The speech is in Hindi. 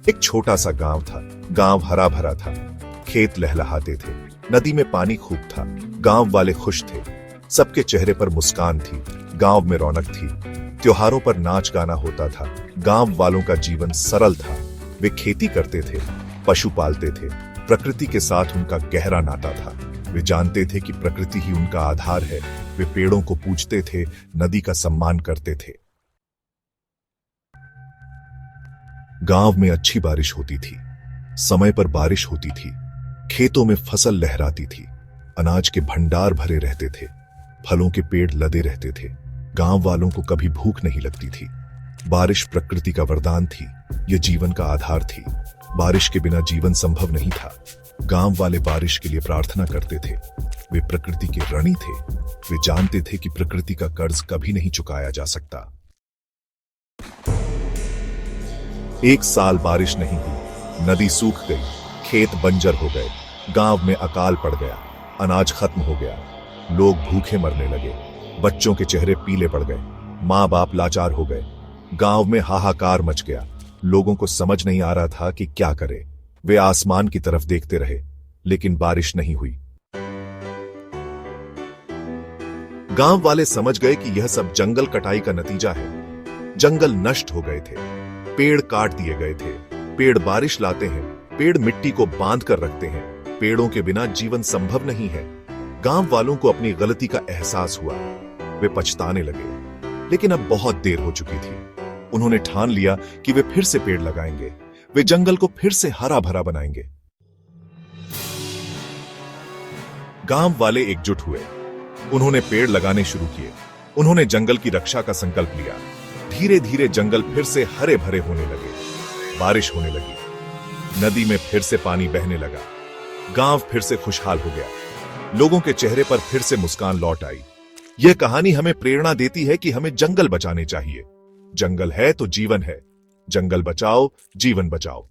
एक छोटा सा गांव था। गांव हरा भरा था, खेत लहलहाते थे, नदी में पानी खूब था। गांव वाले खुश थे, सबके चेहरे पर मुस्कान थी। गांव में रौनक थी, त्योहारों पर नाच गाना होता था। गांव वालों का जीवन सरल था। वे खेती करते थे, पशु पालते थे, प्रकृति के साथ उनका गहरा नाता था। वे जानते थे कि प्रकृति ही उनका आधार है। वे पेड़ों को पूजते थे, नदी का सम्मान करते थे। गांव में अच्छी बारिश होती थी, समय पर बारिश होती थी, खेतों में फसल लहराती थी, अनाज के भंडार भरे रहते थे, फलों के पेड़ लदे रहते थे। गांव वालों को कभी भूख नहीं लगती थी। बारिश प्रकृति का वरदान थी, यह जीवन का आधार थी। बारिश के बिना जीवन संभव नहीं था। गांव वाले बारिश के लिए प्रार्थना करते थे। वे प्रकृति के ऋणी थे। वे जानते थे कि प्रकृति का कर्ज कभी नहीं चुकाया जा सकता। एक साल बारिश नहीं हुई, नदी सूख गई, खेत बंजर हो गए, गांव में अकाल पड़ गया, अनाज खत्म हो गया, लोग भूखे मरने लगे, बच्चों के चेहरे पीले पड़ गए, माँ बाप लाचार हो गए। गांव में हाहाकार मच गया। लोगों को समझ नहीं आ रहा था कि क्या करे। वे आसमान की तरफ देखते रहे, लेकिन बारिश नहीं हुई। गांव वाले समझ गए कि यह सब जंगल कटाई का नतीजा है। जंगल नष्ट हो गए थे, पेड़ काट दिए गए थे। पेड़ बारिश लाते हैं, पेड़ मिट्टी को बांध कर रखते हैं। पेड़ों के बिना जीवन संभव नहीं है। गांव वालों को अपनी गलती का एहसास हुआ। वे पछताने लगे, लेकिन अब बहुत देर हो चुकी थी। उन्होंने ठान लिया कि वे फिर से पेड़ लगाएंगे। वे जंगल को फिर से हरा भरा बनाएंगे। गांव वाले एकजुट हुए। उन्होंने पेड़ लगाने शुरू किए। उन्होंने जंगल की रक्षा का संकल्प लिया। धीरे धीरे जंगल फिर से हरे भरे होने लगे। बारिश होने लगी, नदी में फिर से पानी बहने लगा। गांव फिर से खुशहाल हो गया। लोगों के चेहरे पर फिर से मुस्कान लौट आई। यह कहानी हमें प्रेरणा देती है कि हमें जंगल बचाने चाहिए। जंगल है तो जीवन है। जंगल बचाओ, जीवन बचाओ।